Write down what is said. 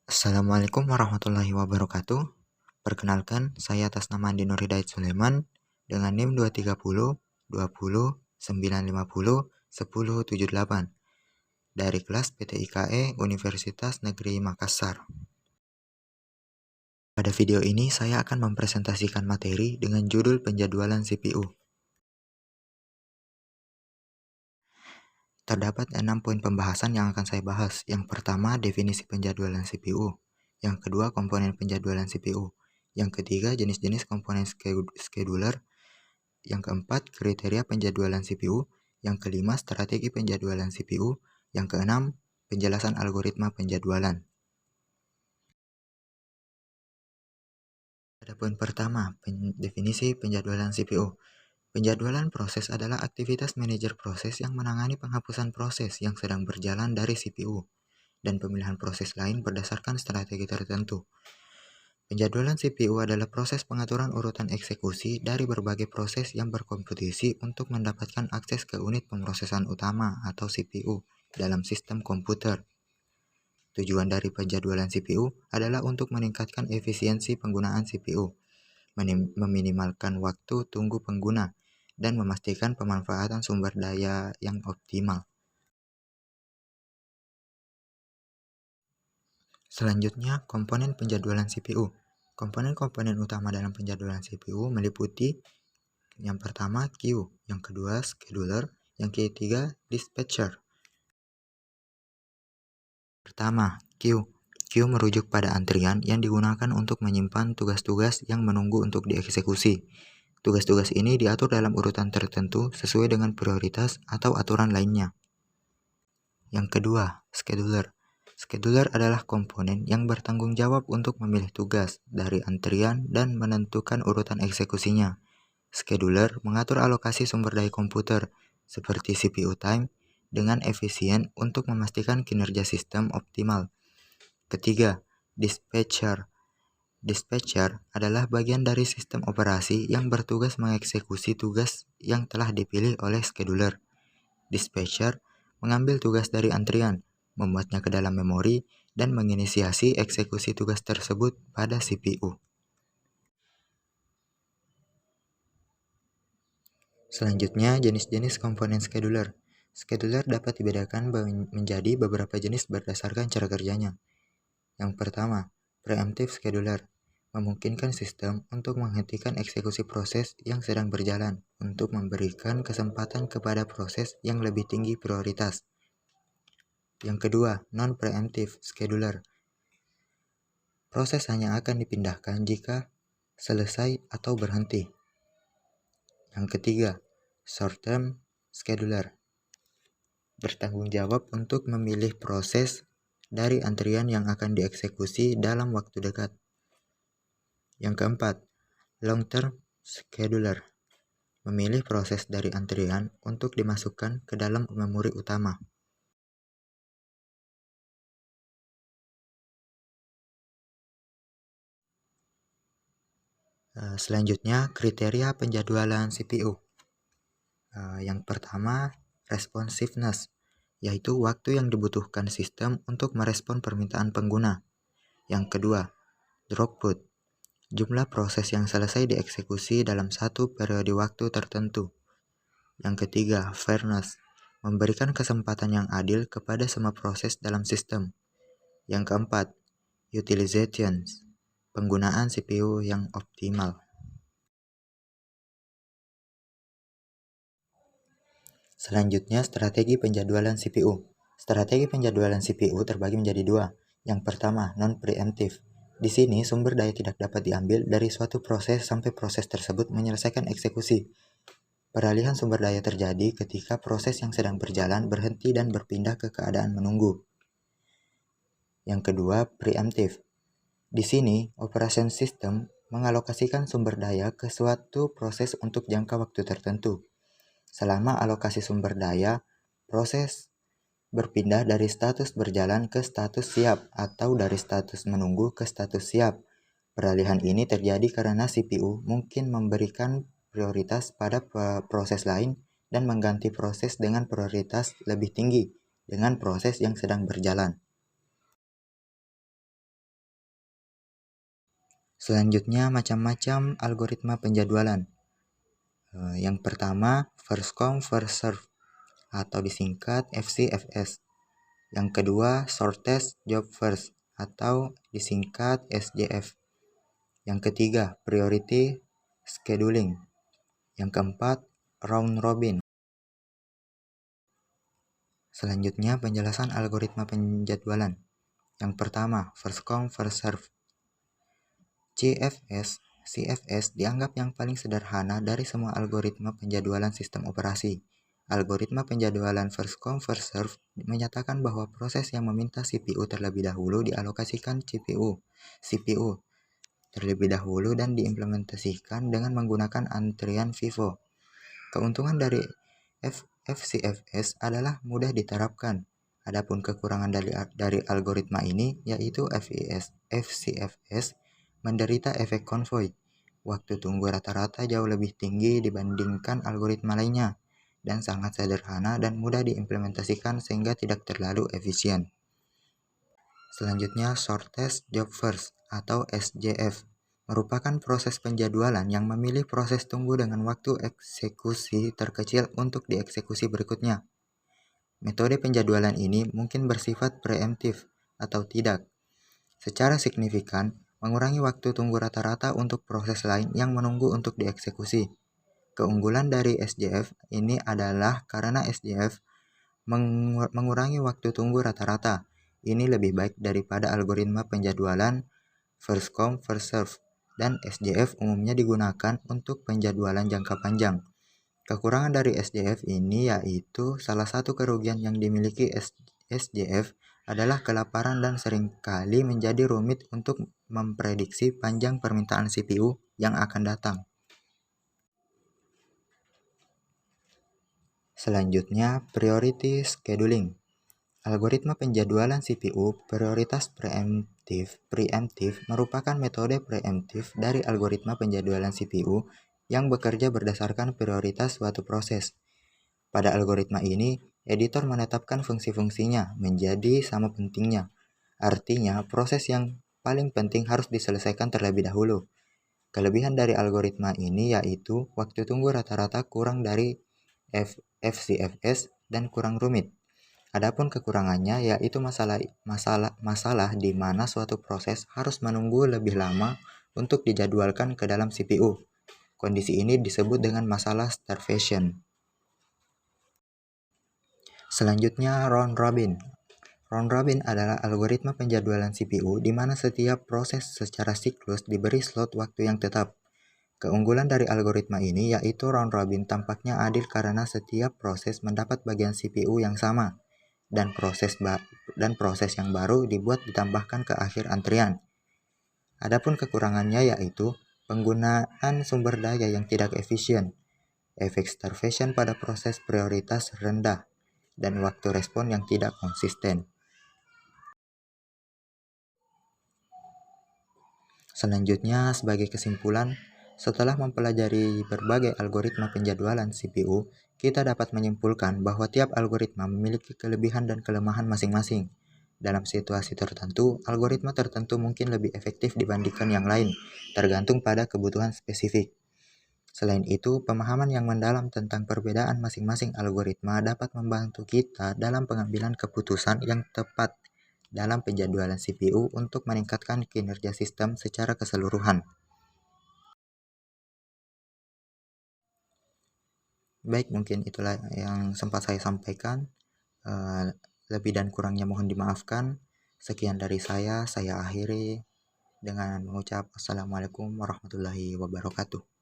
Assalamualaikum warahmatullahi wabarakatuh. Perkenalkan, saya atas nama Andi Nur Hidayat Sulaiman dengan NIM 230 20 950 1078 dari kelas PTIKE Universitas Negeri Makassar. Pada video ini saya akan mempresentasikan materi dengan judul penjadwalan CPU. Terdapat 6 poin pembahasan yang akan saya bahas. Yang pertama, definisi penjadwalan CPU. Yang kedua, komponen penjadwalan CPU. Yang ketiga, jenis-jenis komponen scheduler. Yang keempat, kriteria penjadwalan CPU. Yang kelima, strategi penjadwalan CPU. Yang keenam, penjelasan algoritma penjadwalan. Pada poin pertama, definisi penjadwalan CPU. Penjadwalan proses adalah aktivitas manajer proses yang menangani penghapusan proses yang sedang berjalan dari CPU dan pemilihan proses lain berdasarkan strategi tertentu. Penjadwalan CPU adalah proses pengaturan urutan eksekusi dari berbagai proses yang berkompetisi untuk mendapatkan akses ke unit pemrosesan utama atau CPU dalam sistem komputer. Tujuan dari penjadwalan CPU adalah untuk meningkatkan efisiensi penggunaan CPU, meminimalkan waktu tunggu pengguna, dan memastikan pemanfaatan sumber daya yang optimal. Selanjutnya, komponen penjadwalan CPU. Komponen-komponen utama dalam penjadwalan CPU meliputi yang pertama queue, yang kedua scheduler, yang ketiga dispatcher. Pertama, queue. Queue merujuk pada antrian yang digunakan untuk menyimpan tugas-tugas yang menunggu untuk dieksekusi. Tugas-tugas ini diatur dalam urutan tertentu sesuai dengan prioritas atau aturan lainnya. Yang kedua, scheduler. Scheduler adalah komponen yang bertanggung jawab untuk memilih tugas dari antrian dan menentukan urutan eksekusinya. Scheduler mengatur alokasi sumber daya komputer, seperti CPU time, dengan efisien untuk memastikan kinerja sistem optimal. Ketiga, dispatcher. Dispatcher adalah bagian dari sistem operasi yang bertugas mengeksekusi tugas yang telah dipilih oleh scheduler. Dispatcher mengambil tugas dari antrian, membuatnya ke dalam memori, dan menginisiasi eksekusi tugas tersebut pada CPU. Selanjutnya, jenis-jenis komponen scheduler. Scheduler dapat dibedakan menjadi beberapa jenis berdasarkan cara kerjanya. Yang pertama, preemptive scheduler memungkinkan sistem untuk menghentikan eksekusi proses yang sedang berjalan untuk memberikan kesempatan kepada proses yang lebih tinggi prioritas. Yang kedua, non-preemptive scheduler. Proses hanya akan dipindahkan jika selesai atau berhenti. Yang ketiga, short-term scheduler. Bertanggung jawab untuk memilih proses dari antrian yang akan dieksekusi dalam waktu dekat. Yang keempat, long-term scheduler. Memilih proses dari antrian untuk dimasukkan ke dalam memori utama. Selanjutnya, kriteria penjadwalan CPU. Yang pertama, responsiveness, yaitu waktu yang dibutuhkan sistem untuk merespon permintaan pengguna. Yang kedua, throughput, jumlah proses yang selesai dieksekusi dalam satu periode waktu tertentu. Yang ketiga, fairness, memberikan kesempatan yang adil kepada semua proses dalam sistem. Yang keempat, utilization, penggunaan CPU yang optimal. Selanjutnya, strategi penjadwalan CPU. Strategi penjadwalan CPU terbagi menjadi dua. Yang pertama, non-preemptive. Di sini, sumber daya tidak dapat diambil dari suatu proses sampai proses tersebut menyelesaikan eksekusi. Peralihan sumber daya terjadi ketika proses yang sedang berjalan berhenti dan berpindah ke keadaan menunggu. Yang kedua, preemptive. Di sini, operation system mengalokasikan sumber daya ke suatu proses untuk jangka waktu tertentu. Selama alokasi sumber daya, proses berpindah dari status berjalan ke status siap atau dari status menunggu ke status siap. Peralihan ini terjadi karena CPU mungkin memberikan prioritas pada proses lain dan mengganti proses dengan prioritas lebih tinggi dengan proses yang sedang berjalan. Selanjutnya macam-macam algoritma penjadwalan. Yang pertama, first come first serve atau disingkat FCFS. Yang kedua, shortest job first atau disingkat SJF. Yang ketiga, priority scheduling. Yang keempat, round robin. Selanjutnya penjelasan algoritma penjadwalan. Yang pertama, first come first serve. CFS dianggap yang paling sederhana dari semua algoritma penjadwalan sistem operasi. Algoritma penjadwalan first come first serve menyatakan bahwa proses yang meminta CPU terlebih dahulu dialokasikan CPU terlebih dahulu dan diimplementasikan dengan menggunakan antrian FIFO. Keuntungan dari FCFS adalah mudah diterapkan. Adapun kekurangan dari algoritma ini yaitu FCFS menderita efek konvoy. Waktu tunggu rata-rata jauh lebih tinggi dibandingkan algoritma lainnya dan sangat sederhana dan mudah diimplementasikan sehingga tidak terlalu efisien. Selanjutnya, shortest job first atau SJF merupakan proses penjadwalan yang memilih proses tunggu dengan waktu eksekusi terkecil untuk dieksekusi berikutnya. Metode penjadwalan ini mungkin bersifat preemptif atau tidak. Secara signifikan, mengurangi waktu tunggu rata-rata untuk proses lain yang menunggu untuk dieksekusi. Keunggulan dari SJF ini adalah karena SJF mengurangi waktu tunggu rata-rata. Ini lebih baik daripada algoritma penjadwalan first come first serve, dan SJF umumnya digunakan untuk penjadwalan jangka panjang. Kekurangan dari SJF ini yaitu salah satu kerugian yang dimiliki SJF adalah kelaparan dan seringkali menjadi rumit untuk memprediksi panjang permintaan CPU yang akan datang. Selanjutnya, priority scheduling. Algoritma penjadwalan CPU prioritas preemptif merupakan metode preemptif dari algoritma penjadwalan CPU yang bekerja berdasarkan prioritas suatu proses. Pada algoritma ini, editor menetapkan fungsi-fungsinya menjadi sama pentingnya. Artinya, proses yang paling penting harus diselesaikan terlebih dahulu. Kelebihan dari algoritma ini yaitu waktu tunggu rata-rata kurang dari FCFS dan kurang rumit. Adapun kekurangannya yaitu masalah di mana suatu proses harus menunggu lebih lama untuk dijadwalkan ke dalam CPU. Kondisi ini disebut dengan masalah starvation. Selanjutnya, round robin. Round robin adalah algoritma penjadwalan CPU di mana setiap proses secara siklus diberi slot waktu yang tetap. Keunggulan dari algoritma ini yaitu round robin tampaknya adil karena setiap proses mendapat bagian CPU yang sama. Dan proses yang baru ditambahkan ke akhir antrian. Adapun kekurangannya yaitu penggunaan sumber daya yang tidak efisien, efek starvation pada proses prioritas rendah, dan waktu respon yang tidak konsisten. Selanjutnya, sebagai kesimpulan, setelah mempelajari berbagai algoritma penjadwalan CPU, kita dapat menyimpulkan bahwa tiap algoritma memiliki kelebihan dan kelemahan masing-masing. Dalam situasi tertentu, algoritma tertentu mungkin lebih efektif dibandingkan yang lain, tergantung pada kebutuhan spesifik. Selain itu, pemahaman yang mendalam tentang perbedaan masing-masing algoritma dapat membantu kita dalam pengambilan keputusan yang tepat dalam penjadwalan CPU untuk meningkatkan kinerja sistem secara keseluruhan. Baik, mungkin itulah yang sempat saya sampaikan. Lebih dan kurangnya mohon dimaafkan. Sekian dari saya akhiri dengan mengucap Assalamualaikum warahmatullahi wabarakatuh.